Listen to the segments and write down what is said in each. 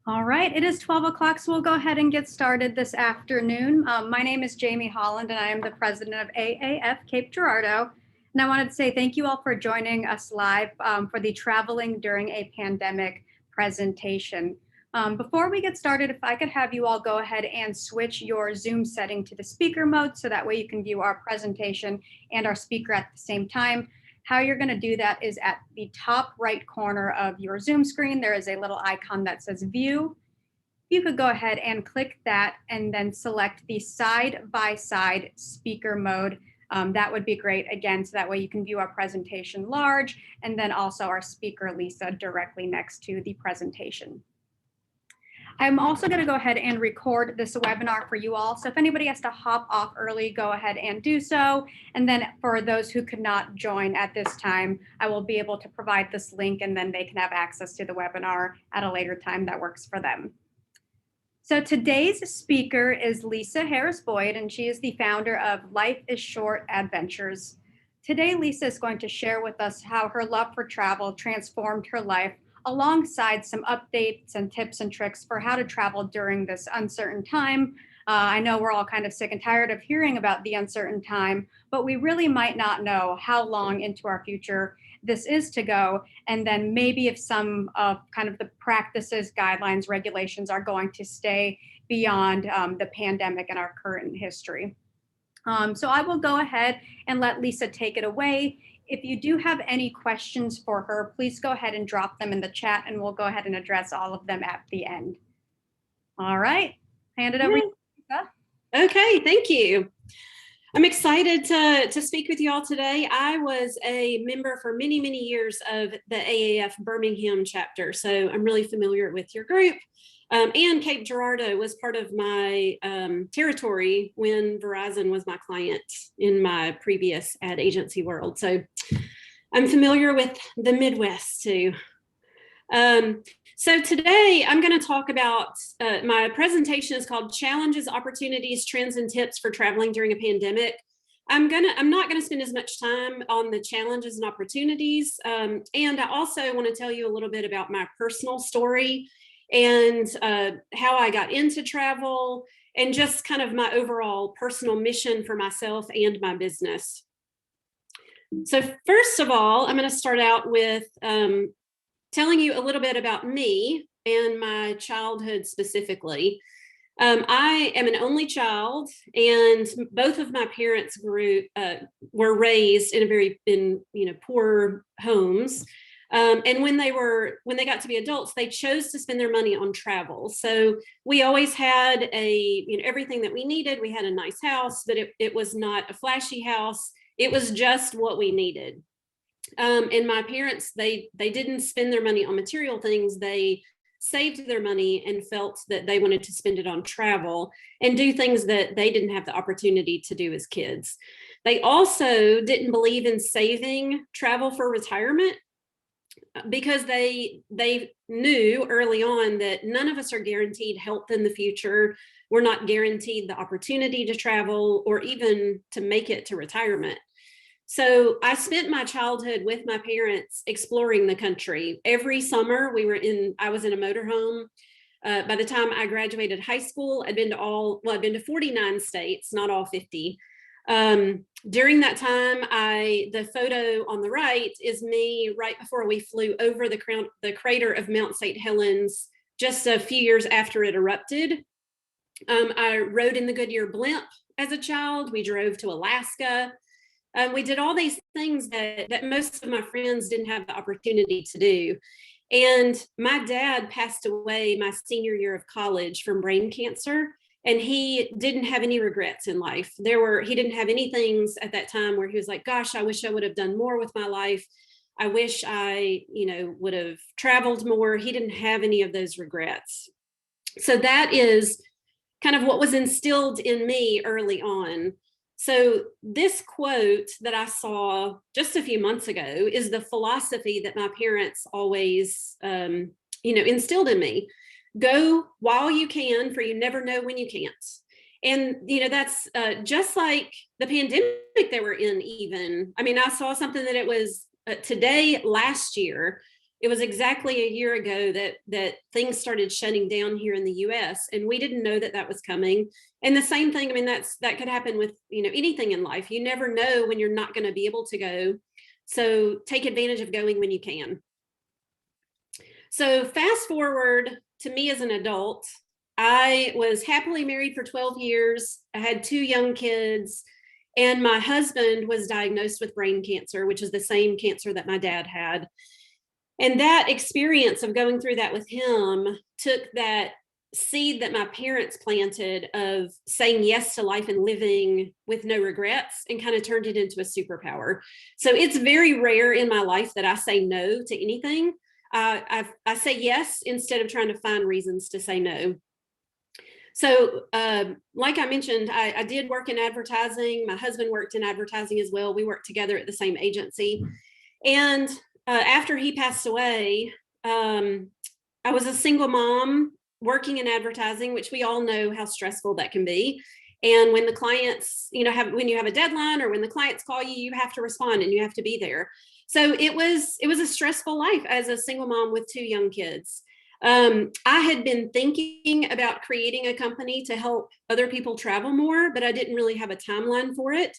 All right, it is 12 o'clock, so we'll go ahead and get started this afternoon. My name is Jamie Holland, and I am the president of AAF Cape Girardeau. And I wanted to say thank you all for joining us live for the Traveling During a Pandemic presentation. Before we get started, if I could have you all go ahead and switch your Zoom setting to the speaker mode, so that way you can view our presentation and our speaker at the same time. How you're going to do that is at the top right corner of your Zoom screen, there is a little icon that says View. You could go ahead and click that and then select the side-by-side speaker mode. That would be great, again, so that way you can view our presentation large, and then also our speaker, Lisa, directly next to the presentation. I'm also going to go ahead and record this webinar for you all. So if anybody has to hop off early, go ahead and do so. And then for those who could not join at this time, I will be able to provide this link, and then they can have access to the webinar at a later time that works for them. So today's speaker is Lisa Harris Boyd, and she is the founder of Life is Short Adventures. Today, Lisa is going to share with us how her love for travel transformed her life, alongside some updates and tips and tricks for how to travel during this uncertain time. I know we're all kind of sick and tired of hearing about the uncertain time, but we really might not know how long into our future this is to go, and then maybe if some of kind of the practices, guidelines, regulations are going to stay beyond the pandemic and our current history. So I will go ahead and let Lisa take it away. If you do have any questions for her, please go ahead and drop them in the chat, and we'll go ahead and address all of them at the end. All right, hand it over to you, Lisa. Okay, thank you. I'm excited to speak with you all today. I was a member for many, many years of the AAF Birmingham chapter, so I'm really familiar with your group. And Cape Girardeau was part of my territory when Verizon was my client in my previous ad agency world. So I'm familiar with the Midwest too. So today I'm going to talk about, my presentation is called Challenges, Opportunities, Trends, and Tips for Traveling During a Pandemic. I'm not going to spend as much time on the challenges and opportunities. And I also want to tell you a little bit about my personal story and how I got into travel, and just kind of my overall personal mission for myself and my business. So first of all, I'm going to start out with telling you a little bit about me and my childhood specifically. I am an only child, and both of my parents were raised in poor homes. And when they got to be adults, they chose to spend their money on travel. So we always had everything that we needed. We had a nice house, but it was not a flashy house. It was just what we needed. And my parents, they didn't spend their money on material things. They saved their money and felt that they wanted to spend it on travel and do things that they didn't have the opportunity to do as kids. They also didn't believe in saving travel for retirement, because they knew early on that none of us are guaranteed health in the future. We're not guaranteed the opportunity to travel or even to make it to retirement. So I spent my childhood with my parents exploring the country. Every summer I was in a motorhome. By the time I graduated high school, I'd been to 49 states, not all 50. During that time, the photo on the right is me right before we flew over the crater of Mount St. Helens, just a few years after it erupted. I rode in the Goodyear blimp as a child. We drove to Alaska. We did all these things that most of my friends didn't have the opportunity to do. And my dad passed away my senior year of college from brain cancer. And he didn't have any regrets in life. He didn't have any things at that time where he was like, gosh, I wish I would have done more with my life. I wish I, would have traveled more. He didn't have any of those regrets. So that is kind of what was instilled in me early on. So this quote that I saw just a few months ago is the philosophy that my parents always, instilled in me. Go while you can, for you never know when you can't. And, that's just like the pandemic that we're in even. I mean, I saw something that it was today last year, it was exactly a year ago that things started shutting down here in the US, and we didn't know that was coming. And the same thing, I mean, that could happen with, anything in life. You never know when you're not going to be able to go. So take advantage of going when you can. So fast forward to me as an adult, I was happily married for 12 years. I had 2 young kids, and my husband was diagnosed with brain cancer, which is the same cancer that my dad had. And that experience of going through that with him took that seed that my parents planted of saying yes to life and living with no regrets, and kind of turned it into a superpower. So it's very rare in my life that I say no to anything. I say yes instead of trying to find reasons to say no. So like I mentioned, I did work in advertising. My husband worked in advertising as well. We worked together at the same agency. And after he passed away, I was a single mom working in advertising, which we all know how stressful that can be. And when the clients, when you have a deadline, or when the clients call you, you have to respond and you have to be there. So it was a stressful life as a single mom with 2 young kids. I had been thinking about creating a company to help other people travel more, but I didn't really have a timeline for it.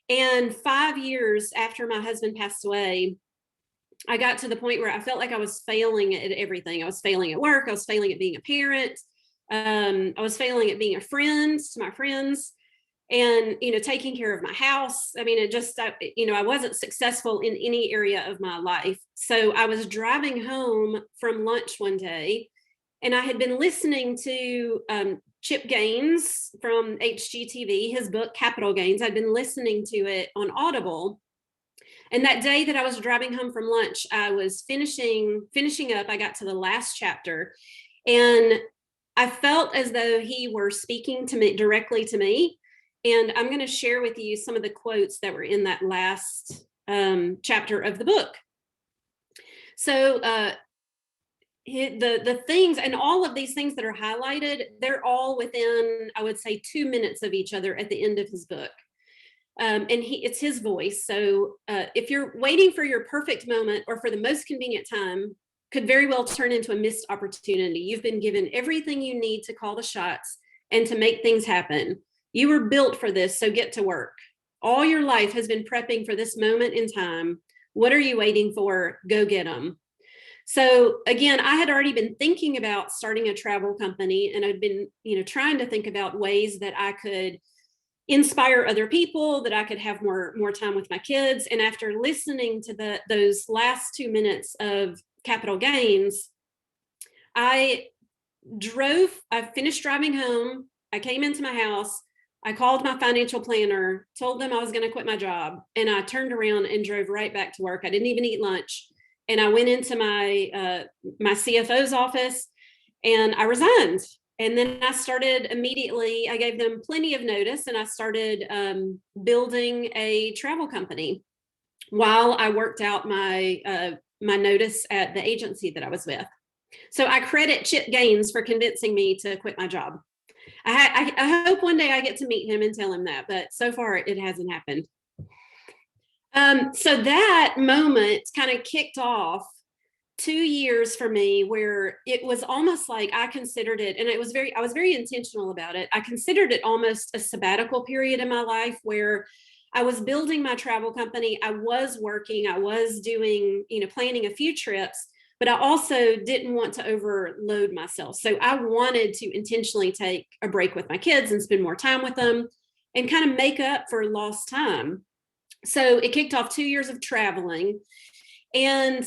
And 5 years after my husband passed away, I got to the point where I felt like I was failing at everything. I was failing at work. I was failing at being a parent. I was failing at being a friend to my friends, and, taking care of my house. I mean, I wasn't successful in any area of my life. So I was driving home from lunch one day, and I had been listening to Chip Gaines from HGTV, his book, Capital Gains. I'd been listening to it on Audible. And that day that I was driving home from lunch, I was finishing up. I got to the last chapter, and I felt as though he were speaking to me directly to me. And I'm going to share with you some of the quotes that were in that last chapter of the book. So the things, and all of these things that are highlighted, they're all within, I would say, 2 minutes of each other at the end of his book. And it's his voice. So if you're waiting for your perfect moment or for the most convenient time, could very well turn into a missed opportunity. You've been given everything you need to call the shots and to make things happen. You were built for this, so get to work. All your life has been prepping for this moment in time. What are you waiting for? Go get them. So again, I had already been thinking about starting a travel company, and I'd been, trying to think about ways that I could inspire other people, that I could have more time with my kids. And after listening to those last 2 minutes of Capital Gains, I finished driving home. I came into my house. I called my financial planner, told them I was going to quit my job, and I turned around and drove right back to work. I didn't even eat lunch. And I went into my CFO's office, and I resigned. And then I started immediately. I gave them plenty of notice, and I started building a travel company while I worked out my notice at the agency that I was with. So I credit Chip Gaines for convincing me to quit my job. I hope one day I get to meet him and tell him that, but so far it hasn't happened. So that moment kind of kicked off 2 years for me where it was almost like I considered it, and I was very intentional about it. I considered it almost a sabbatical period in my life where I was building my travel company. I was working, I was doing, planning a few trips, but I also didn't want to overload myself. So I wanted to intentionally take a break with my kids and spend more time with them and kind of make up for lost time. So it kicked off 2 years of traveling, and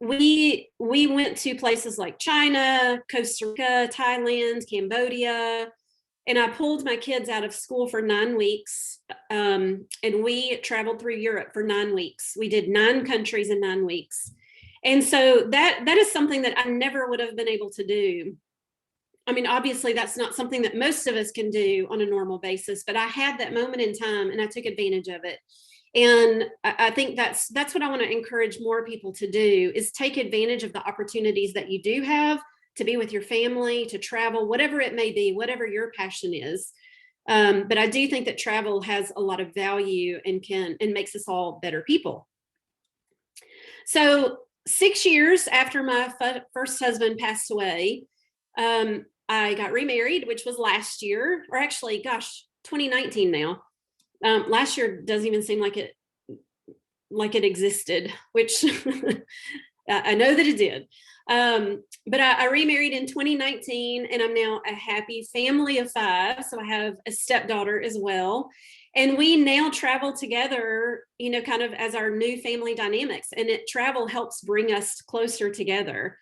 we went to places like China, Costa Rica, Thailand, Cambodia, and I pulled my kids out of school for 9 weeks, and we traveled through Europe for 9 weeks. We did 9 countries in 9 weeks. And so that is something that I never would have been able to do. I mean, obviously, that's not something that most of us can do on a normal basis, but I had that moment in time and I took advantage of it. And I think that's what I want to encourage more people to do, is take advantage of the opportunities that you do have to be with your family, to travel, whatever it may be, whatever your passion is. But I do think that travel has a lot of value and makes us all better people. So 6 years after my first husband passed away, I got remarried, which was last year, or actually, gosh, 2019 now. Last year doesn't even seem like it existed, which I know that it did. But I remarried in 2019, and I'm now a happy family of 5. So I have a stepdaughter as well. And we now travel together, kind of as our new family dynamics. And travel helps bring us closer together.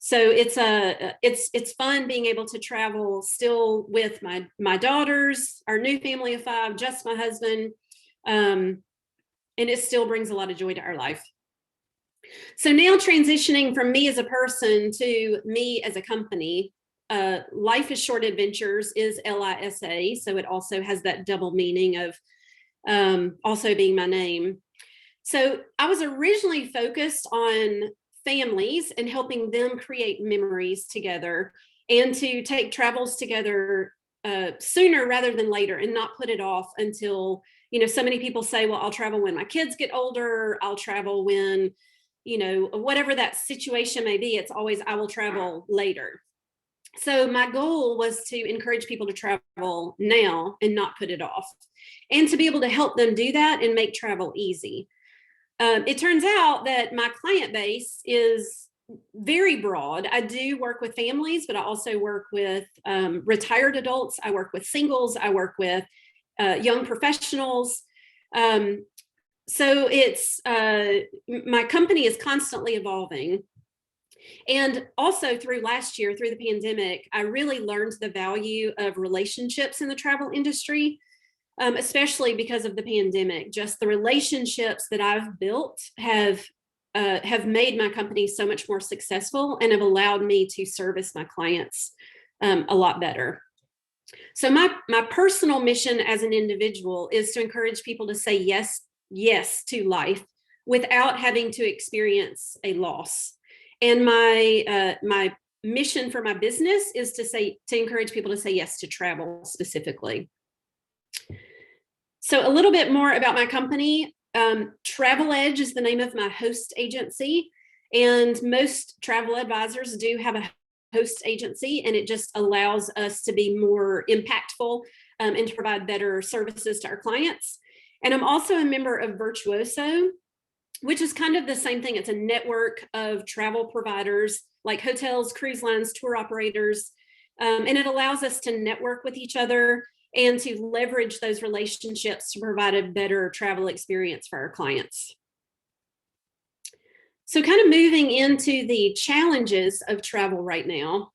So it's fun being able to travel still with my daughters, our new family of 5, just my husband. And it still brings a lot of joy to our life. So now transitioning from me as a person to me as a company, Life is Short Adventures is LISA. So it also has that double meaning of also being my name. So I was originally focused on families and helping them create memories together and to take travels together sooner rather than later and not put it off until, so many people say, well, I'll travel when my kids get older. I'll travel when, whatever that situation may be, it's always, I will travel later. So my goal was to encourage people to travel now and not put it off, and to be able to help them do that and make travel easy. It turns out that my client base is very broad. I do work with families, but I also work with retired adults. I work with singles. I work with young professionals. So it's my company is constantly evolving. And also through last year, through the pandemic, I really learned the value of relationships in the travel industry. Especially because of the pandemic. Just the relationships that I've built have made my company so much more successful and have allowed me to service my clients a lot better. So my personal mission as an individual is to encourage people to say yes to life without having to experience a loss. And my mission for my business is to encourage people to say yes to travel specifically. So a little bit more about my company. Travel Edge is the name of my host agency, and most travel advisors do have a host agency, and it just allows us to be more impactful and to provide better services to our clients. And I'm also a member of Virtuoso, which is kind of the same thing. It's a network of travel providers like hotels, cruise lines, tour operators, and it allows us to network with each other and to leverage those relationships to provide a better travel experience for our clients. So kind of moving into the challenges of travel right now,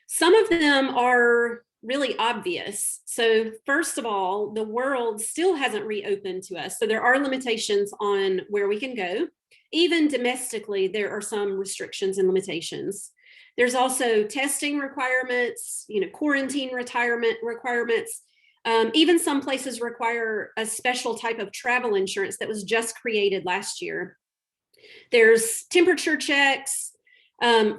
some of them are really obvious. So first of all, the world still hasn't reopened to us. So there are limitations on where we can go. Even domestically, there are some restrictions and limitations. There's also testing requirements, quarantine retirement requirements. Even some places require a special type of travel insurance that was just created last year. There's temperature checks.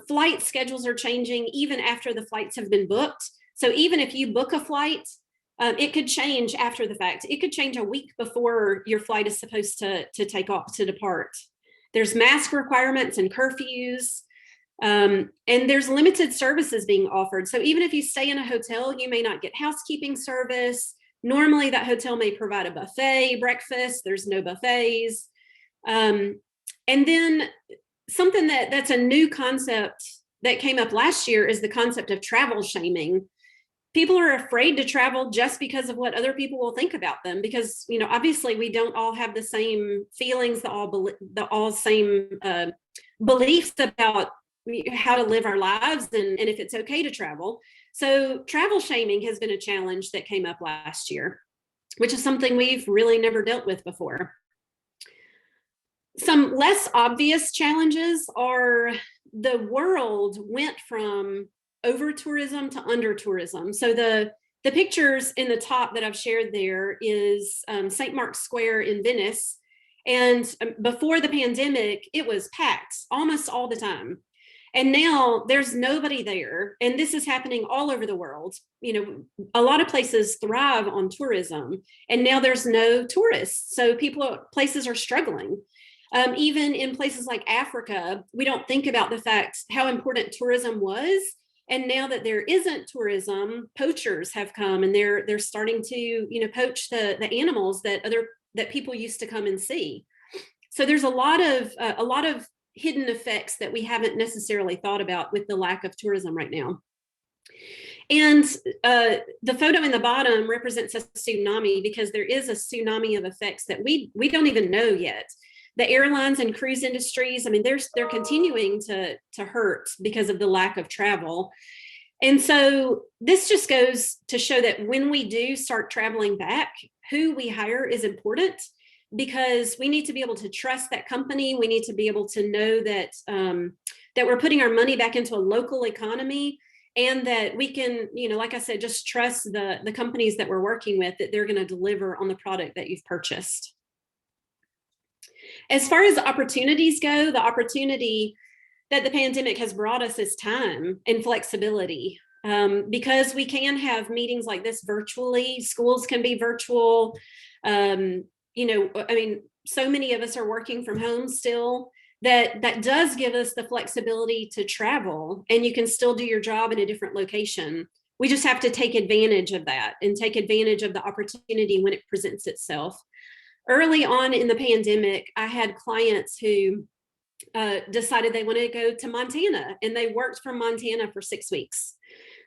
Flight schedules are changing even after the flights have been booked. So even if you book a flight, it could change after the fact. It could change a week before your flight is supposed to take off, to depart. There's mask requirements and curfews. And there's limited services being offered. So even if you stay in a hotel, you may not get housekeeping service. Normally that hotel may provide a buffet breakfast. There's no buffets. And then something that's a new concept that came up last year is the concept of travel shaming. People are afraid to travel just because of what other people will think about them, because, obviously we don't all have the same feelings, the same beliefs about how to live our lives and if it's okay to travel. So travel shaming has been a challenge that came up last year, which is something we've really never dealt with before. Some less obvious challenges are the world went from over tourism to under tourism. So the pictures in the top that I've shared there is St. Mark's Square in Venice. And before the pandemic, it was packed almost all the time. And now there's nobody there. And this is happening all over the world. A lot of places thrive on tourism, and now there's no tourists. So places are struggling. Even in places like Africa, we don't think about the fact how important tourism was. And now that there isn't tourism, poachers have come and they're starting to, poach the animals that people used to come and see. So there's a lot of hidden effects that we haven't necessarily thought about with the lack of tourism right now. And the photo in the bottom represents a tsunami because there is a tsunami of effects that we don't even know yet. The airlines and cruise industries, I mean, they're continuing to hurt because of the lack of travel. And so this just goes to show that when we do start traveling back, who we hire is important, because we need to be able to trust that company. We need to be able to know that that we're putting our money back into a local economy, and that we can, like I said, just trust the companies that we're working with, that they're going to deliver on the product that you've purchased. As far as opportunities go, the opportunity that the pandemic has brought us is time and flexibility. Because we can have meetings like this virtually, schools can be virtual. So many of us are working from home still. That does give us the flexibility to travel, and you can still do your job in a different location. We just have to take advantage of that and take advantage of the opportunity when it presents itself. Early on in the pandemic, I had clients who decided they wanted to go to Montana, and they worked from Montana for 6 weeks.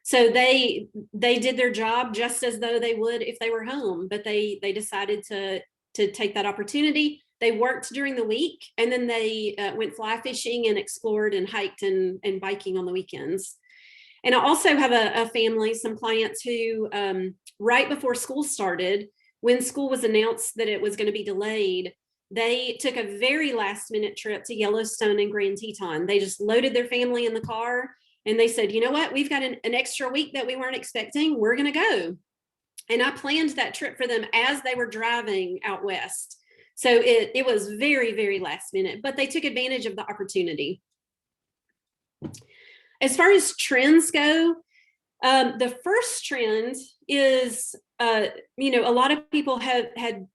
So they did their job just as though they would if they were home, but they decided to take that opportunity. They worked during the week, and then they went fly fishing and explored and hiked and biking on the weekends. And I also have a family, some clients who right before school started, when school was announced that it was going to be delayed, they took a very last minute trip to Yellowstone and Grand Teton. They just loaded their family in the car, and they said, you know what, we've got an extra week that we weren't expecting. We're going to go. And I planned that trip for them as they were driving out west. So it was very, very last minute, but they took advantage of the opportunity. As far as trends go, the first trend is, a lot of people had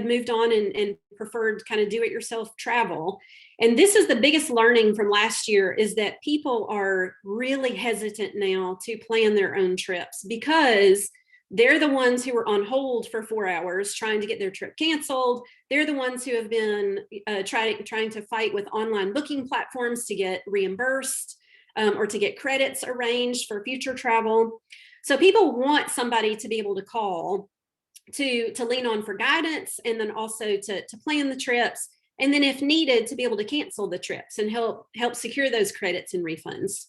moved on and preferred kind of do-it-yourself travel. And this is the biggest learning from last year, is that people are really hesitant now to plan their own trips, because they're the ones who were on hold for 4 hours trying to get their trip canceled. They're the ones who have been trying to fight with online booking platforms to get reimbursed or to get credits arranged for future travel. So people want somebody to be able to call to lean on for guidance, and then also to plan the trips. And then if needed, to be able to cancel the trips and help secure those credits and refunds.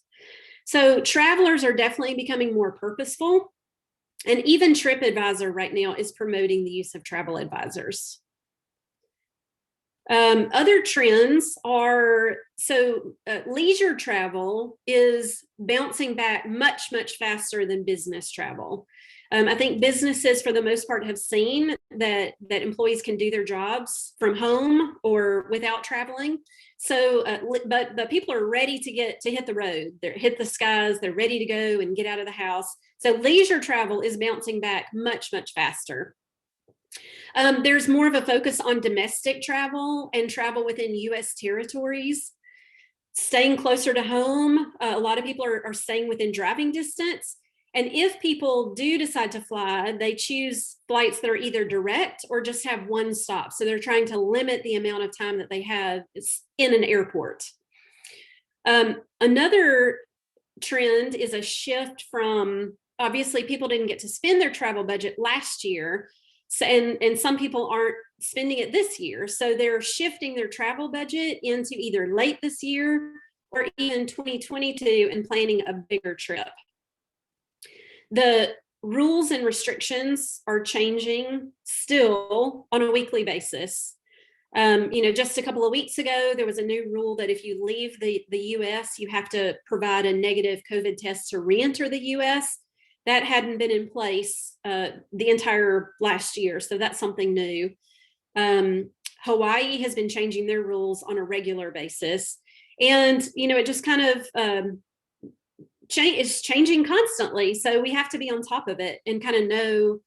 So travelers are definitely becoming more purposeful. And even TripAdvisor right now is promoting the use of travel advisors. Other trends are, leisure travel is bouncing back much, much faster than business travel. I think businesses, for the most part, have seen that employees can do their jobs from home or without traveling. So, but people are ready to hit the road. They're hit the skies. They're ready to go and get out of the house. So leisure travel is bouncing back much, much faster. There's more of a focus on domestic travel and travel within U.S. territories. Staying closer to home, a lot of people are staying within driving distance. And if people do decide to fly, they choose flights that are either direct or just have one stop. So they're trying to limit the amount of time that they have in an airport. Another trend is a shift from, obviously, people didn't get to spend their travel budget last year. So, and some people aren't spending it this year. So they're shifting their travel budget into either late this year or even 2022 and planning a bigger trip. The rules and restrictions are changing still on a weekly basis. Just a couple of weeks ago, there was a new rule that if you leave the US, you have to provide a negative COVID test to re-enter the US. That hadn't been in place the entire last year. So that's something new. Hawaii has been changing their rules on a regular basis. And, it just kind of it's changing constantly. So we have to be on top of it and kind of know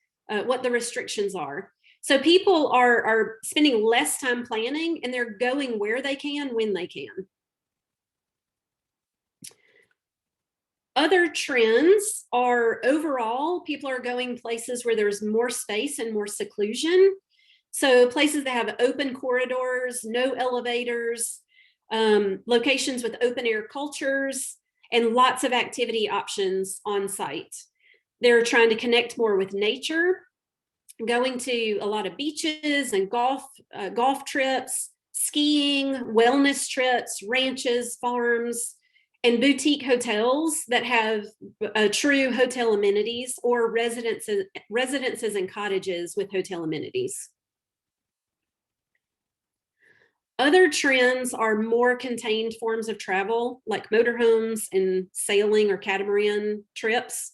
what the restrictions are. So people are spending less time planning, and they're going where they can, when they can. Other trends are overall, people are going places where there's more space and more seclusion. So places that have open corridors, no elevators, locations with open air cultures, and lots of activity options on site. They're trying to connect more with nature, going to a lot of beaches and golf trips, skiing, wellness trips, ranches, farms, and boutique hotels that have true hotel amenities, or residences and cottages with hotel amenities. Other trends are more contained forms of travel, like motorhomes and sailing or catamaran trips.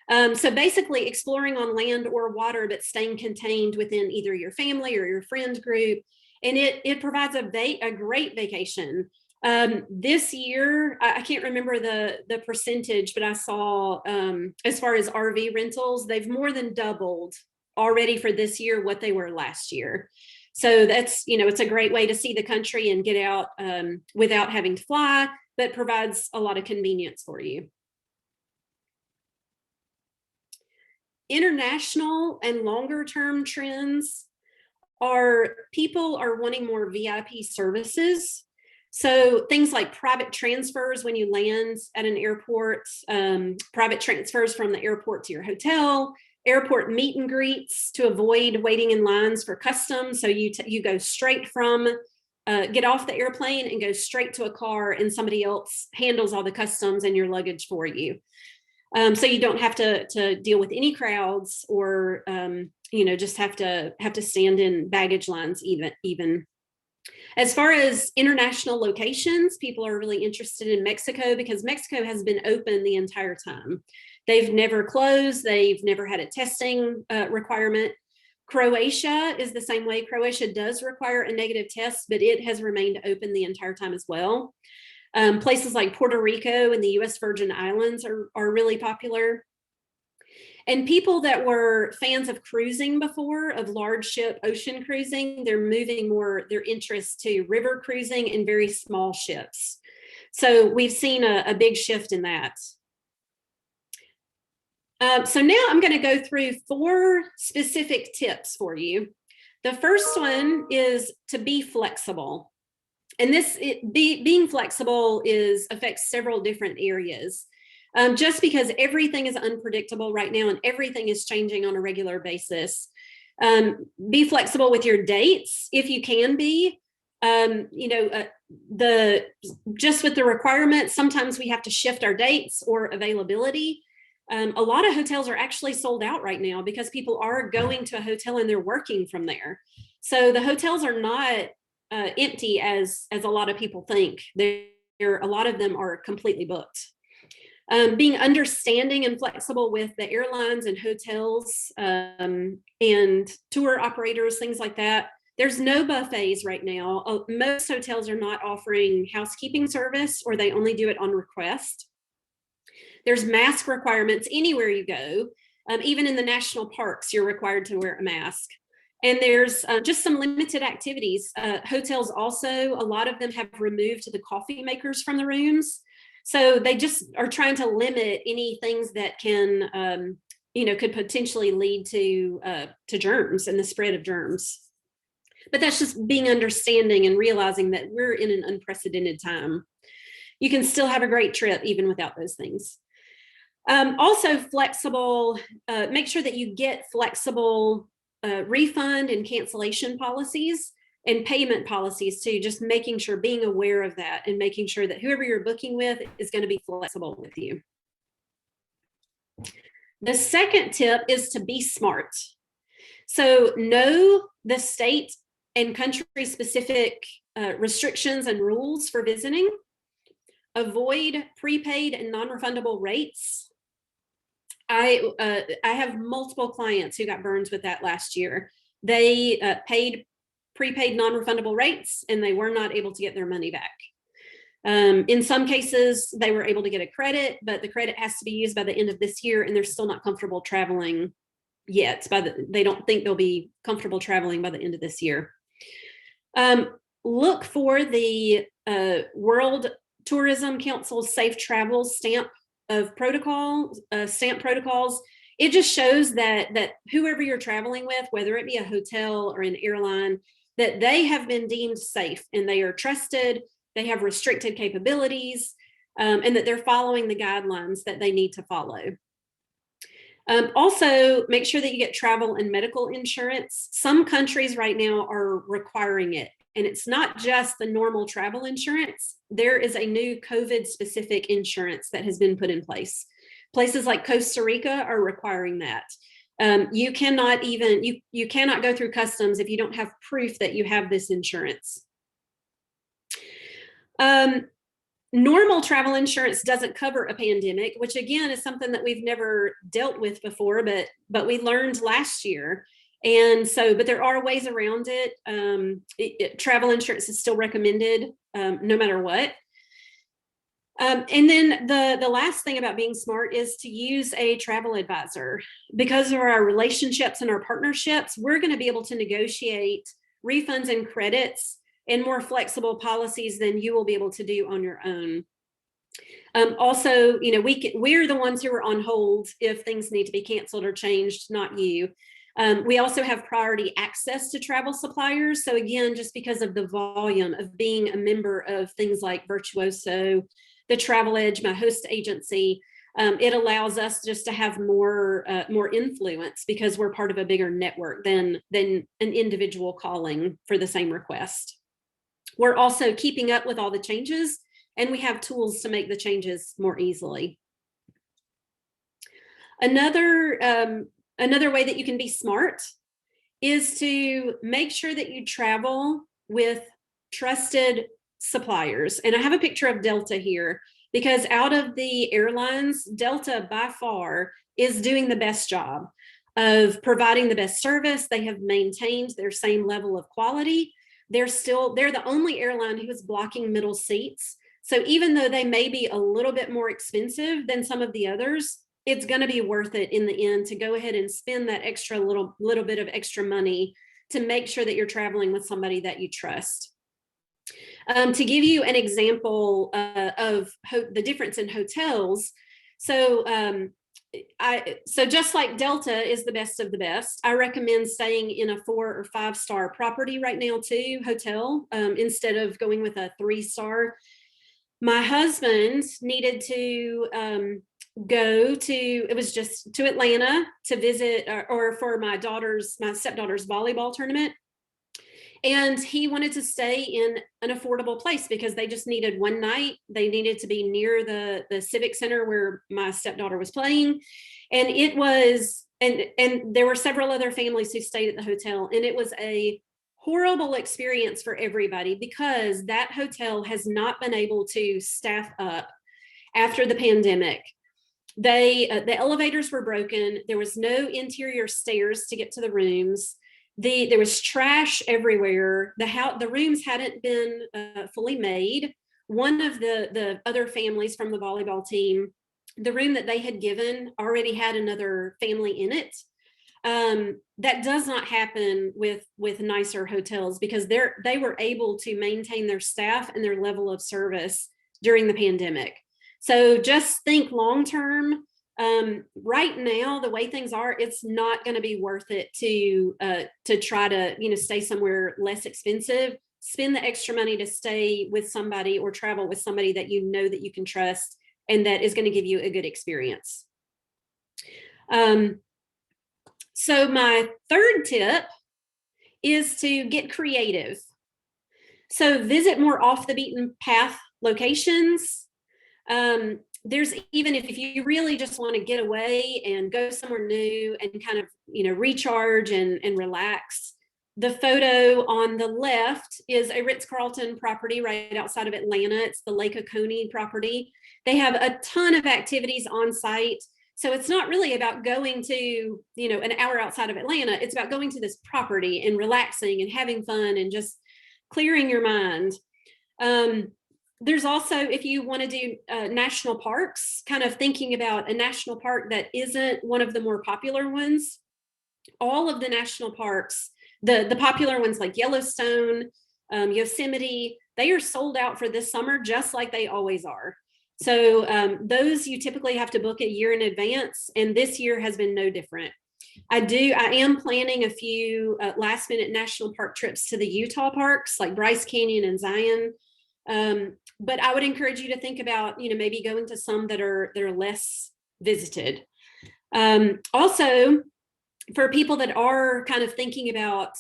So basically exploring on land or water, but staying contained within either your family or your friend group. And it provides a great vacation. This year, I can't remember the percentage, but I saw as far as RV rentals, they've more than doubled already for this year what they were last year. So that's, it's a great way to see the country and get out without having to fly, but provides a lot of convenience for you. International and longer term trends are people are wanting more VIP services. So things like private transfers when you land at an airport, private transfers from the airport to your hotel, airport meet and greets to avoid waiting in lines for customs. So you go straight from, get off the airplane and go straight to a car, and somebody else handles all the customs and your luggage for you. So you don't have to deal with any crowds, or just have to stand in baggage lines even. As far as international locations, people are really interested in Mexico because Mexico has been open the entire time. They've never closed. They've never had a testing requirement. Croatia is the same way. Croatia does require a negative test, but it has remained open the entire time as well. Places like Puerto Rico and the US Virgin Islands are really popular. And people that were fans of cruising before, of large ship ocean cruising, they're moving more their interest to river cruising and very small ships. So we've seen a big shift in that. So now I'm going to go through 4 specific tips for you. The first one is to be flexible. And being flexible affects several different areas. Just because everything is unpredictable right now and everything is changing on a regular basis. Be flexible with your dates if you can be. Just with the requirements, sometimes we have to shift our dates or availability. A lot of hotels are actually sold out right now because people are going to a hotel and they're working from there. So the hotels are not empty as a lot of people think. A lot of them are completely booked. Being understanding and flexible with the airlines and hotels and tour operators, things like that. There's no buffets right now. Most hotels are not offering housekeeping service, or they only do it on request. There's mask requirements anywhere you go. Even in the national parks, you're required to wear a mask. And there's just some limited activities. Hotels also, a lot of them have removed the coffee makers from the rooms. So they just are trying to limit any things that can, could potentially lead to germs and the spread of germs. But that's just being understanding and realizing that we're in an unprecedented time. You can still have a great trip even without those things. Also flexible, make sure that you get flexible refund and cancellation policies and payment policies too, just making sure, being aware of that and making sure that whoever you're booking with is going to be flexible with you. The second tip is to be smart. So know the state and country specific restrictions and rules for visiting. Avoid prepaid and non-refundable rates. I have multiple clients who got burned with that last year. They paid prepaid non-refundable rates and they were not able to get their money back. In some cases, they were able to get a credit, but the credit has to be used by the end of this year and they're still not comfortable traveling yet. They don't think they'll be comfortable traveling by the end of this year. Look for the World Tourism Council's Safe Travel stamp protocols. It just shows that whoever you're traveling with, whether it be a hotel or an airline, that they have been deemed safe and they are trusted, they have restricted capabilities, and that they're following the guidelines that they need to follow. Also, make sure that you get travel and medical insurance. Some countries right now are requiring it, and it's not just the normal travel insurance. There is a new COVID-specific insurance that has been put in place. Places like Costa Rica are requiring that. You cannot go through customs if you don't have proof that you have this insurance. Normal travel insurance doesn't cover a pandemic, which again is something that we've never dealt with before, but we learned last year. And so, but there are ways around it. Travel insurance is still recommended no matter what. And then the last thing about being smart is to use a travel advisor. Because of our relationships and our partnerships, we're going to be able to negotiate refunds and credits and more policies than you will be able to do on your own. Also, we're the ones who are on hold if things need to be canceled or changed, not you. We also have priority access to travel suppliers. So again, just because of the volume of being a member of things like Virtuoso, the Travel Edge, my host agency, it allows us just to have more influence because we're part of a bigger network than an individual calling for the same request. We're also keeping up with all the changes, and we have tools to make the changes more easily. Another way that you can be smart is to make sure that you travel with trusted suppliers. And I have a picture of Delta here because out of the airlines, Delta by far is doing the best job of providing the best service. They have maintained their same level of quality. They're the only airline who is blocking middle seats. So even though they may be a little bit more expensive than some of the others, it's going to be worth it in the end to go ahead and spend that extra little bit of extra money to make sure that you're traveling with somebody that you trust. To give you an example of the difference in hotels, so just like Delta is the best of the best, I recommend staying in a 4 or 5 star property right now too, hotel, instead of going with a 3-star. My husband needed to go to Atlanta to visit or for my stepdaughter's volleyball tournament. And he wanted to stay in an affordable place because they just needed one night. They needed to be near the civic center where my stepdaughter was playing. And it was, and there were several other families who stayed at the hotel. And it was a horrible experience for everybody because that hotel has not been able to staff up after the pandemic. The elevators were broken. There was no interior stairs to get to the rooms. There was trash everywhere. The rooms hadn't been fully made. One of the other families from the volleyball team, the room that they had given already had another family in it. That does not happen with nicer hotels because they were able to maintain their staff and their level of service during the pandemic. So just think long term. Right now, the way things are, it's not going to be worth it to try to stay somewhere less expensive. Spend the extra money to stay with somebody or travel with somebody that you know that you can trust and that is going to give you a good experience. So my third tip is to get creative. So visit more off the beaten path locations. There's even if you really just want to get away and go somewhere new and kind of recharge and relax. The photo on the left is a Ritz-Carlton property right outside of Atlanta. It's the Lake Oconee property. They have a ton of activities on site. So it's not really about going to, an hour outside of Atlanta. It's about going to this property and relaxing and having fun and just clearing your mind. There's also, if you want to do national parks, kind of thinking about a national park that isn't one of the more popular ones. all of the national parks, the popular ones like Yellowstone, Yosemite, they are sold out for this summer, just like they always are. So those you typically have to book a year in advance, and this year has been no different. I am planning a few last minute national park trips to the Utah parks like Bryce Canyon and Zion. But I would encourage you to think about, maybe going to some that are less visited. Also, for people that are kind of thinking about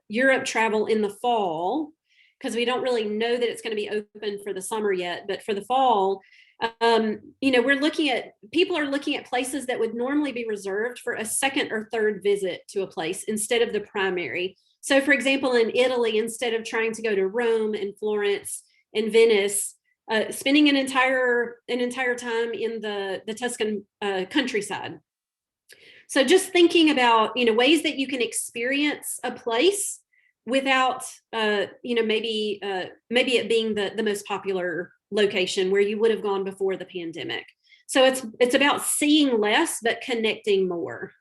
Europe travel in the fall, because we don't really know that it's going to be open for the summer yet, but for the fall, people are looking at places that would normally be reserved for a second or third visit to a place instead of the primary. So for example, in Italy, instead of trying to go to Rome and Florence and Venice, spending an entire time in the Tuscan countryside. So just thinking about, ways that you can experience a place without, maybe it being the most popular location where you would have gone before the pandemic. So it's about seeing less, but connecting more.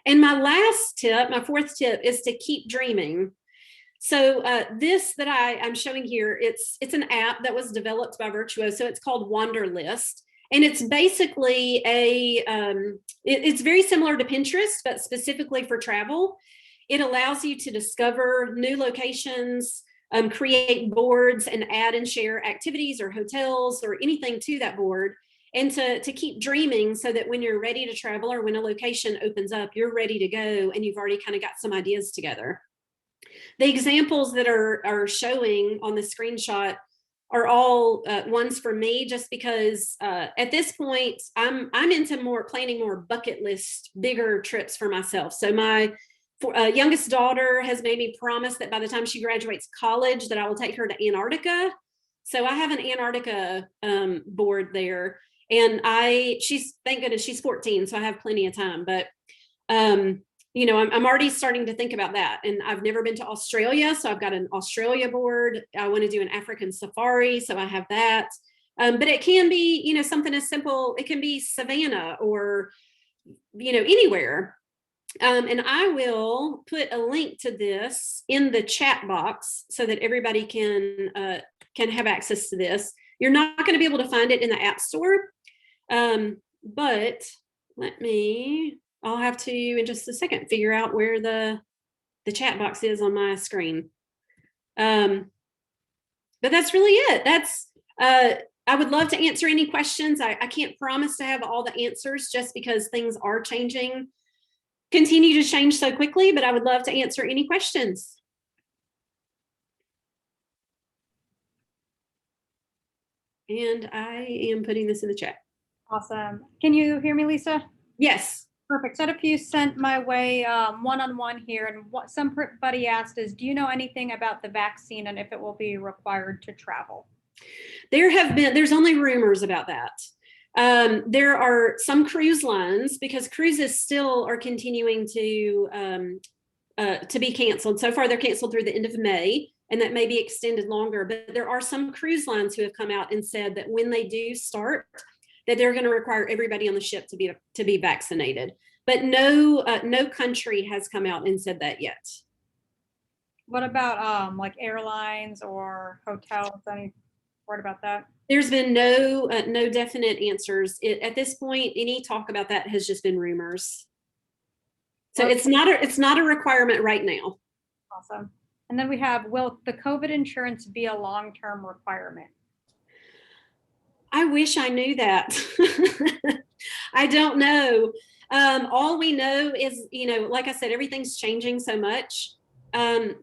And my fourth tip is to keep dreaming. So this that I'm showing here, it's an app that was developed by Virtuoso. It's called Wanderlist. And it's basically it's very similar to Pinterest, but specifically for travel. It allows you to discover new locations, create boards, and add and share activities or hotels or anything to that board, and to keep dreaming so that when you're ready to travel or when a location opens up, you're ready to go and you've already kind of got some ideas together. The examples that are showing on the screenshot are all ones for me, just because at this point I'm into planning more bucket list, bigger trips for myself. So my youngest daughter has made me promise that by the time she graduates college that I will take her to Antarctica. So I have an Antarctica board there, and thank goodness she's 14, so I have plenty of time. But I'm already starting to think about that. And I've never been to Australia, so I've got an Australia board. I want to do an African safari, so I have that. But it can be, something as simple. It can be Savannah or, anywhere. And I will put a link to this in the chat box so that everybody can have access to this. You're not going to be able to find it in the App Store, but I'll have to, in just a second, figure out where the chat box is on my screen. But that's really it. I would love to answer any questions. I can't promise to have all the answers just because things are continue to change so quickly, but I would love to answer any questions. And I am putting this in the chat. Awesome. Can you hear me, Lisa? Yes. Perfect. Set a few sent my way one-on-one here. And what somebody asked is, do you know anything about the vaccine and if it will be required to travel? There's only rumors about that. There are some cruise lines, because cruises still are continuing to be canceled. So far, they're canceled through the end of May, and that may be extended longer. But there are some cruise lines who have come out and said that when they do start, that they're going to require everybody on the ship to be vaccinated. But no country has come out and said that yet. What about like airlines or hotels? Any word about that? There's been no definite answers. At this point, any talk about that has just been rumors. So it's not a requirement right now. Awesome. And then we have, will the COVID insurance be a long-term requirement? I wish I knew that. I don't know. All we know is, like I said, everything's changing so much.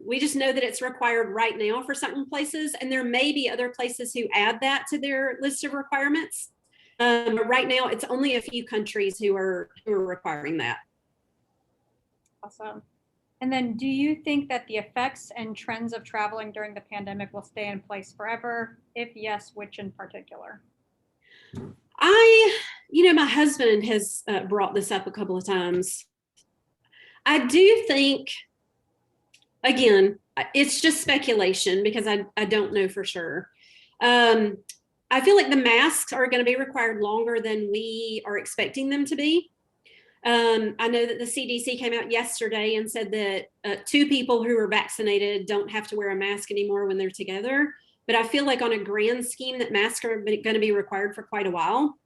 We just know that it's required right now for certain places, and there may be other places who add that to their list of requirements. But right now, it's only a few countries who are requiring that. Awesome. And then, do you think that the effects and trends of traveling during the pandemic will stay in place forever? If yes, which in particular? My husband has brought this up a couple of times. I do think, again, it's just speculation because I don't know for sure. I feel like the masks are going to be required longer than we are expecting them to be. I know that the CDC came out yesterday and said that 2 people who are vaccinated don't have to wear a mask anymore when they're together. But I feel like on a grand scheme that masks are going to be required for quite a while.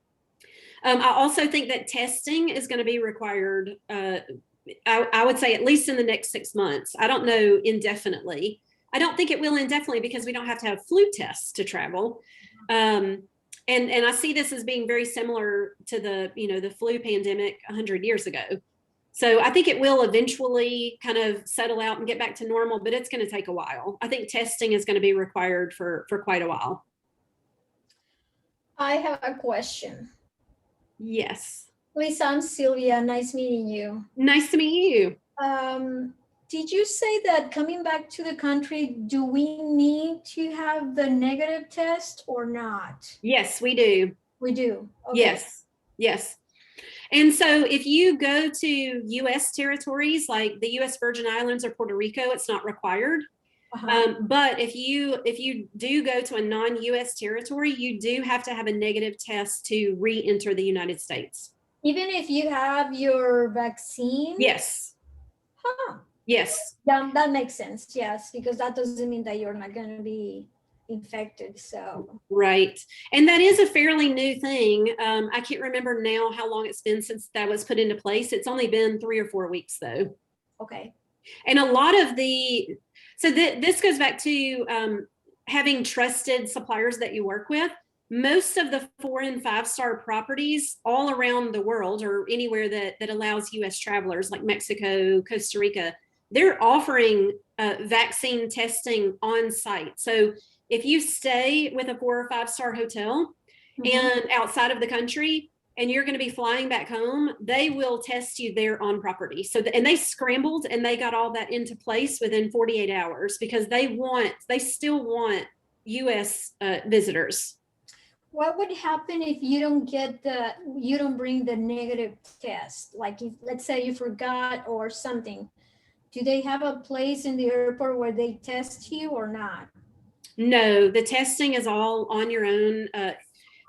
I also think that testing is going to be required. I would say at least in the next 6 months. I don't know indefinitely. I don't think it will indefinitely because we don't have to have flu tests to travel. And I see this as being very similar to the flu pandemic 100 years ago. So I think it will eventually kind of settle out and get back to normal, but it's going to take a while. I think testing is going to be required for quite a while. I have a question. Yes. Lisa, I'm Sylvia. Nice meeting you. Nice to meet you. Did you say that coming back to the country, do we need to have the negative test or not? Yes, we do. We do. Okay. Yes. Yes. And so if you go to US territories like the US Virgin Islands or Puerto Rico, it's not required. But if you do go to a non-US territory, you do have to have a negative test to re-enter the United States. Even if you have your vaccine? Yes. Huh. Yes. That makes sense. Yes, because that doesn't mean that you're not going to be infected. So right. And that is a fairly new thing. I can't remember now how long it's been since that was put into place. It's only been 3 or 4 weeks though. Okay. And a lot of this goes back to having trusted suppliers that you work with. Most of the 4 and 5-star properties all around the world or anywhere that allows US travelers like Mexico, Costa Rica, they're offering vaccine testing on site. So if you stay with a 4 or 5-star hotel and outside of the country and you're going to be flying back home, they will test you there on property. So, and they scrambled and they got all that into place within 48 hours because they still want US visitors. What would happen if you don't bring the negative test? Like if, let's say you forgot or something, do they have a place in the airport where they test you or not? No, the testing is all on your own.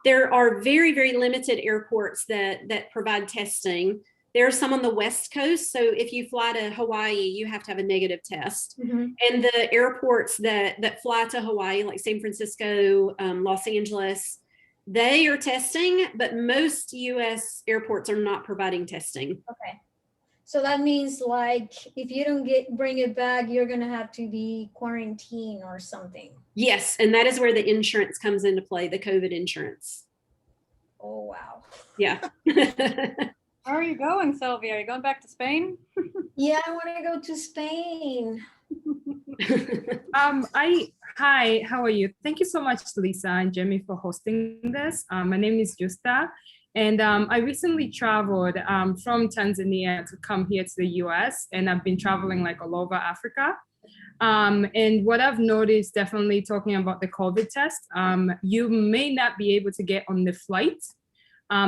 There are very, very limited airports that provide testing. There are some on the West Coast. So if you fly to Hawaii, you have to have a negative test. And the airports that fly to Hawaii, like San Francisco, Los Angeles, they are testing, but most US airports are not providing testing. Okay. So that means like if you don't bring it back, you're going to have to be quarantined or something. Yes. And that is where the insurance comes into play, the COVID insurance. Oh, wow. Yeah. How are you going, Sylvia? Are you going back to Spain? Yeah, I want to go to Spain. Hi, how are you? Thank you so much, Lisa and Jamie, for hosting this. My name is Justa, and I recently traveled from Tanzania to come here to the US, and I've been traveling like all over Africa. And what I've noticed, definitely talking about the COVID test, you may not be able to get on the flight.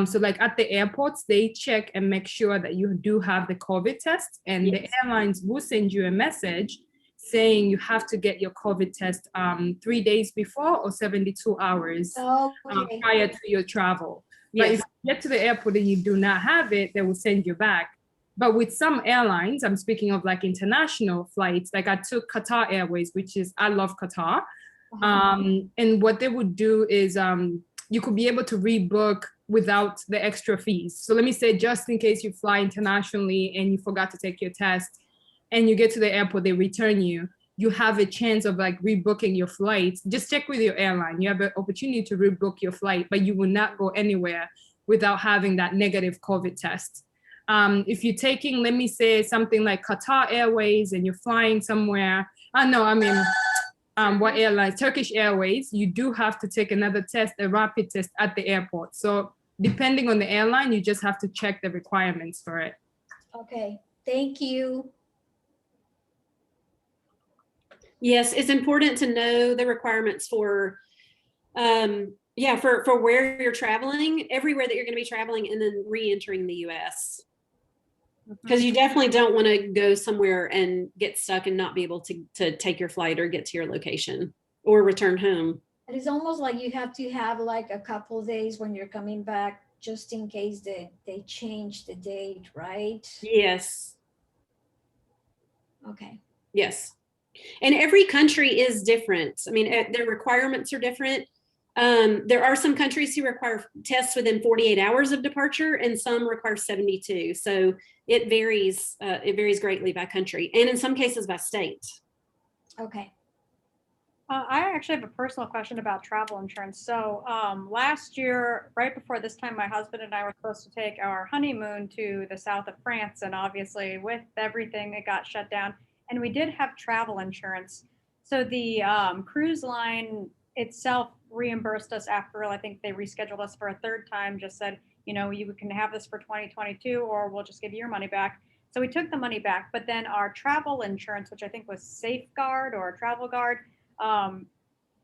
So like at the airports, they check and make sure that you do have the COVID test, and the airlines will send you a message saying you have to get your COVID test 3 days before or 72 hours prior to your travel. But if you get to the airport and you do not have it, they will send you back. But with some airlines, I'm speaking of like international flights, like I took Qatar Airways, I love Qatar. And what they would do is you could be able to rebook without the extra fees. So let me say, just in case you fly internationally and you forgot to take your test and you get to the airport, they return you, you have a chance of like rebooking your flight. Just check with your airline. You have an opportunity to rebook your flight, but you will not go anywhere without having that negative COVID test. If you're taking, let me say, something like Qatar Airways and you're flying somewhere, what airlines? Turkish Airways, you do have to take another test, a rapid test at the airport. So depending on the airline, you just have to check the requirements for it. Okay, thank you. Yes, it's important to know the requirements for where you're traveling, everywhere that you're going to be traveling, and then re-entering the US. Because you definitely don't want to go somewhere and get stuck and not be able to take your flight or get to your location or return home. It is almost like you have to have like a couple of days when you're coming back just in case they change the date, right? Yes. Okay. Yes. And every country is different. I mean, their requirements are different. There are some countries who require tests within 48 hours of departure, and some require 72. So it varies. It varies greatly by country, and in some cases by state. Okay. I actually have a personal question about travel insurance. So last year, right before this time, my husband and I were supposed to take our honeymoon to the south of France. And obviously, with everything, it got shut down. And we did have travel insurance. So the cruise line itself reimbursed us after, I think they rescheduled us for a third time, just said, you know, you can have this for 2022, or we'll just give you your money back. So we took the money back. But then our travel insurance, which I think was Safeguard or Travel Guard,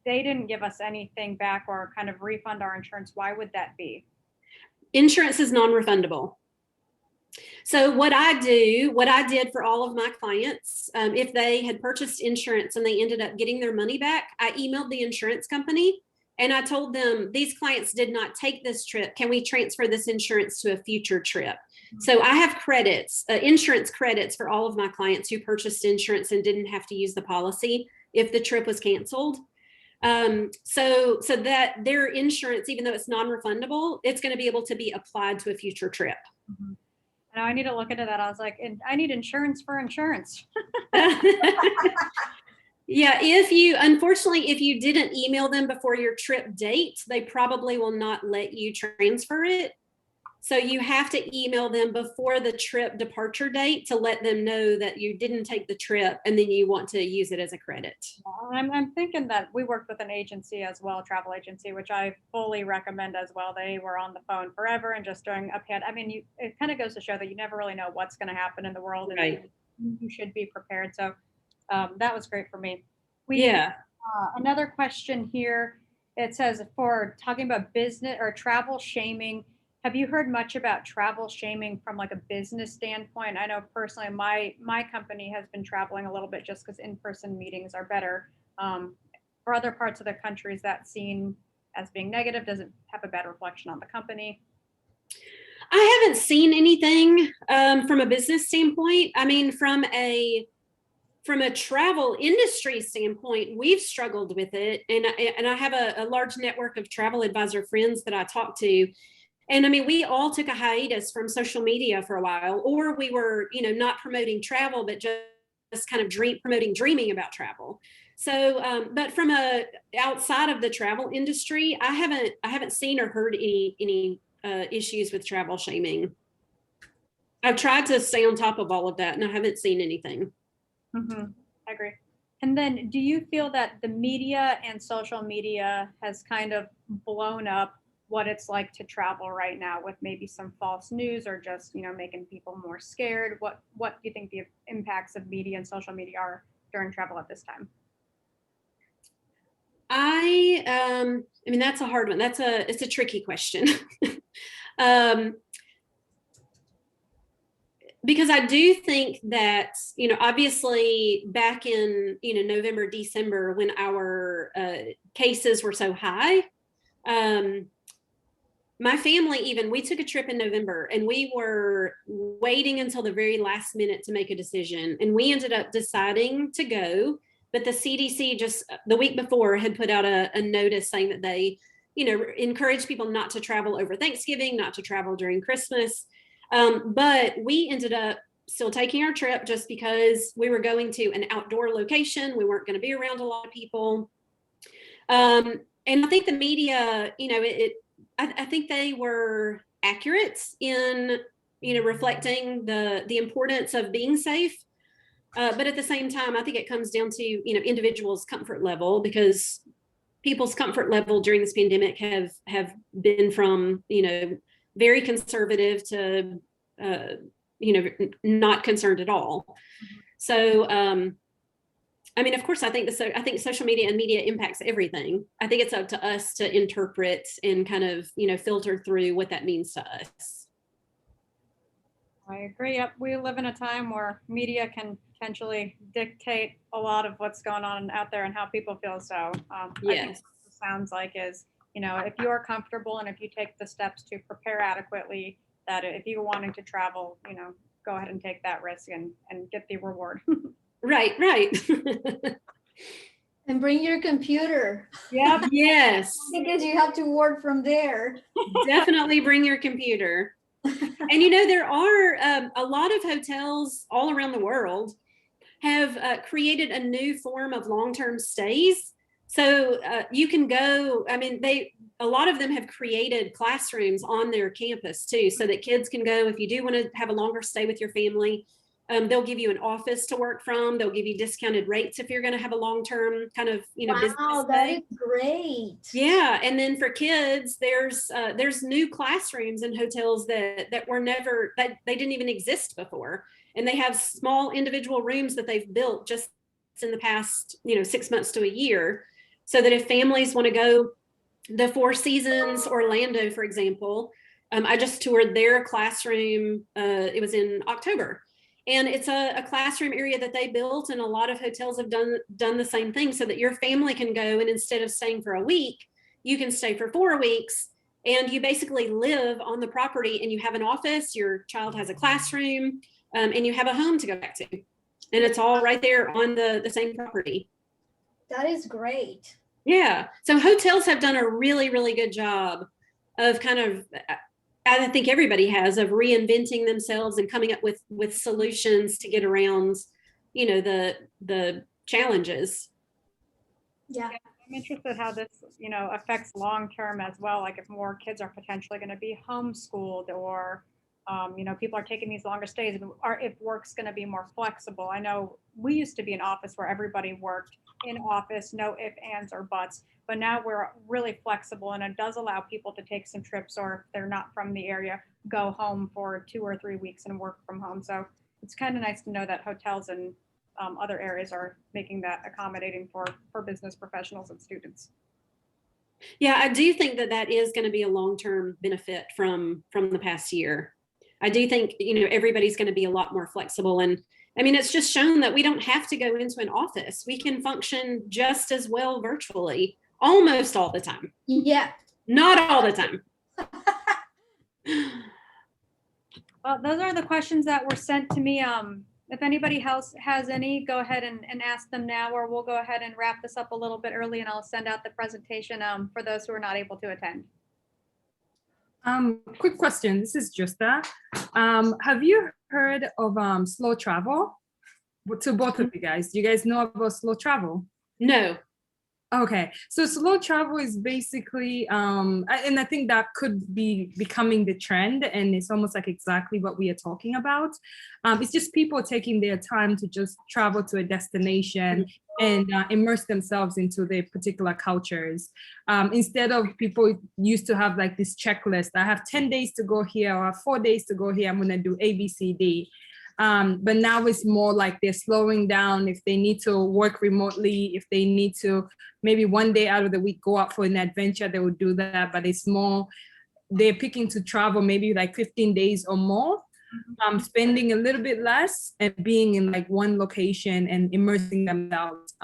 they didn't give us anything back or kind of refund our insurance. Why would that be? Insurance is non-refundable. So what I did for all of my clients, if they had purchased insurance and they ended up getting their money back, I emailed the insurance company and I told them, these clients did not take this trip. Can we transfer this insurance to a future trip? Mm-hmm. So I have credits, insurance credits for all of my clients who purchased insurance and didn't have to use the policy if the trip was canceled. So that their insurance, even though it's non-refundable, it's going to be able to be applied to a future trip. Mm-hmm. Now I need to look into that. I was like, I need insurance for insurance. Yeah, unfortunately, if you didn't email them before your trip date, they probably will not let you transfer it. So you have to email them before the trip departure date to let them know that you didn't take the trip and then you want to use it as a credit. I'm thinking that we worked with an agency as well, travel agency, which I fully recommend as well. They were on the phone forever and just during a I mean, it kind of goes to show that you never really know what's going to happen in the world, and right. you should be prepared. So that was great for me. Another question here. It says, for talking about business or travel shaming, have you heard much about travel shaming from like a business standpoint? I know personally my company has been traveling a little bit just because in-person meetings are better. For other parts of the country, is that seen as being negative? Does it have a bad reflection on the company? I haven't seen anything from a business standpoint. I mean, from a travel industry standpoint, we've struggled with it. And I have a large network of travel advisor friends that I talk to. And I mean, we all took a hiatus from social media for a while, or we were, not promoting travel, but just kind of promoting dreaming about travel. So, but from outside of the travel industry, I haven't seen or heard any issues with travel shaming. I've tried to stay on top of all of that, and I haven't seen anything. Mm-hmm. I agree. And then, do you feel that the media and social media has kind of blown up what it's like to travel right now, with maybe some false news or just, making people more scared? What do you think the impacts of media and social media are during travel at this time? I mean, that's a hard one. It's a tricky question. Because I do think that, obviously back in, November, December, when our cases were so high, my family, we took a trip in November and we were waiting until the very last minute to make a decision. And we ended up deciding to go, but the CDC just the week before had put out a notice saying that they, encourage people not to travel over Thanksgiving, not to travel during Christmas. But we ended up still taking our trip just because we were going to an outdoor location. We weren't going to be around a lot of people. And I think the media, I think they were accurate in, reflecting the importance of being safe. But at the same time, I think it comes down to, individuals' comfort level, because people's comfort level during this pandemic have been from, very conservative to, not concerned at all. So, I mean, of course, I think social media and media impacts everything. I think it's up to us to interpret and kind of, filter through what that means to us. I agree. Yep. We live in a time where media can potentially dictate a lot of what's going on out there and how people feel. So yes. I think what it sounds like is, if you're comfortable and if you take the steps to prepare adequately, that if you're wanting to travel, go ahead and take that risk and get the reward. Right, right. And bring your computer Yep. Yes, because you have to work from there. definitely bring your computer. And there are a lot of hotels all around the world have created a new form of long-term stays. So you can go, a lot of them have created classrooms on their campus too, so that kids can go, if you do want to have a longer stay with your family, they'll give you an office to work from. They'll give you discounted rates if you're going to have a long-term kind of, business Wow, that stay. is great. Yeah, and then for kids, there's new classrooms in hotels that were never, that they didn't even exist before, and they have small individual rooms that they've built just in the past 6 months to a year, so that if families want to go, the Four Seasons Orlando, for example, I just toured their classroom. It was in October. And it's a classroom area that they built, and a lot of hotels have done the same thing, so that your family can go, and instead of staying for a week, you can stay for 4 weeks, and you basically live on the property, and you have an office, your child has a classroom, and you have a home to go back to. And it's all right there on the same property. That is great. Yeah. So hotels have done a really, really good job of kind of, I think everybody has, of reinventing themselves and coming up with solutions to get around, the challenges. Yeah. I'm interested how this, affects long-term as well. Like if more kids are potentially going to be homeschooled, or, people are taking these longer stays, or if work's going to be more flexible. I know we used to be an office where everybody worked in office, no ifs, ands, or buts. But now we're really flexible, and it does allow people to take some trips, or if they're not from the area, go home for 2 or 3 weeks and work from home. So it's kind of nice to know that hotels and other areas are making that accommodating for business professionals and students. Yeah, I do think that is going to be a long-term benefit from the past year. I do think, everybody's going to be a lot more flexible. And it's just shown that we don't have to go into an office. We can function just as well virtually, almost all the time. Yeah. Not all the time. Well, those are the questions that were sent to me. If anybody else has any, go ahead and ask them now, or we'll go ahead and wrap this up a little bit early, and I'll send out the presentation for those who are not able to attend. Quick question. This is Justa. Have you heard of slow travel? To both of you guys, do you guys know about slow travel? No. Okay, so slow travel is basically, and I think that could be becoming the trend, and it's almost like exactly what we are talking about. It's just people taking their time to just travel to a destination and immerse themselves into their particular cultures. Instead of people used to have like this checklist, I have 10 days to go here, or 4 days to go here, I'm gonna do A, B, C, D. But now it's more like they're slowing down. If they need to work remotely, if they need to maybe one day out of the week go out for an adventure, they will do that. But it's more, they're picking to travel maybe like 15 days or more, spending a little bit less and being in like one location and immersing themselves.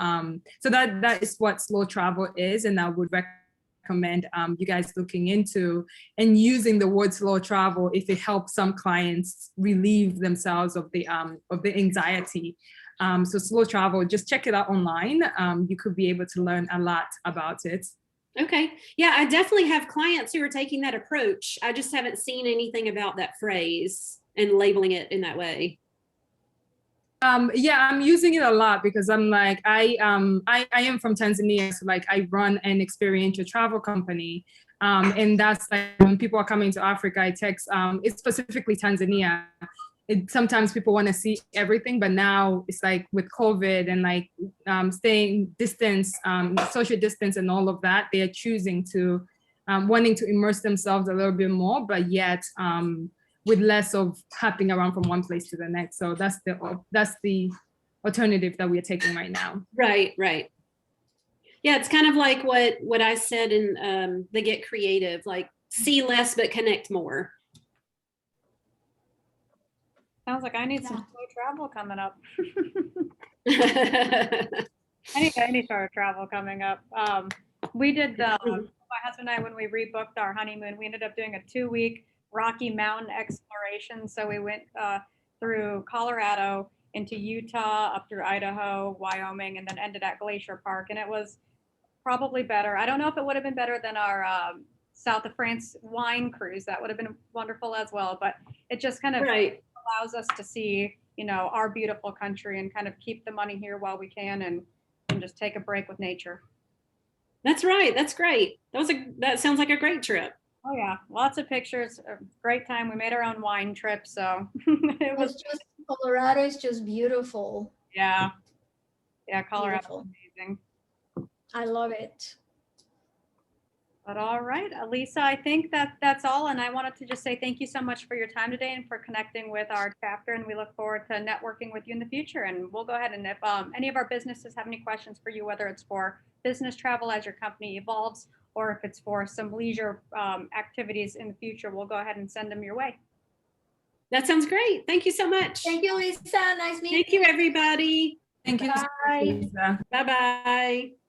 So that is what slow travel is. And I would recommend you guys looking into and using the word slow travel if it helps some clients relieve themselves of the anxiety. So slow travel, just check it out online. You could be able to learn a lot about it. Okay. Yeah, I definitely have clients who are taking that approach. I just haven't seen anything about that phrase and labeling it in that way. Yeah, I'm using it a lot because I'm like, I am from Tanzania, so like I run an experiential travel company. And that's like when people are coming to Africa, I text, it's specifically Tanzania. Sometimes people want to see everything, but now it's like with COVID and like staying distance, social distance and all of that, they are choosing to, wanting to immerse themselves a little bit more, but yet with less of hopping around from one place to the next. So that's the alternative that we are taking right now. Right, right. Yeah, it's kind of like what I said in the Get Creative, like see less but connect more. Sounds like I need some slow travel coming up. I need sort of travel coming up. We did my husband and I, when we rebooked our honeymoon, we ended up doing a 2-week Rocky Mountain exploration. So we went through Colorado into Utah, up through Idaho, Wyoming, and then ended at Glacier Park. And it was probably better. I don't know if it would have been better than our South of France wine cruise. That would have been wonderful as well. But it just kind of Right. allows us to see, our beautiful country and kind of keep the money here while we can and just take a break with nature. That's right. That's great. That sounds like a great trip. Oh yeah, lots of pictures. A great time. We made our own wine trip, so it was It's just, Colorado is just beautiful. yeah, Colorado's Beautiful. amazing. I love it. But all right, Elisa, I think that's all. And I wanted to just say thank you so much for your time today and for connecting with our chapter. And we look forward to networking with you in the future. And we'll go ahead and if any of our businesses have any questions for you, whether it's for business travel as your company evolves, or if it's for some leisure activities in the future, we'll go ahead and send them your way. That sounds great. Thank you so much. Thank you, Lisa. Nice meeting Thank you, everybody. Thank you so much, Bye. Lisa. Bye-bye.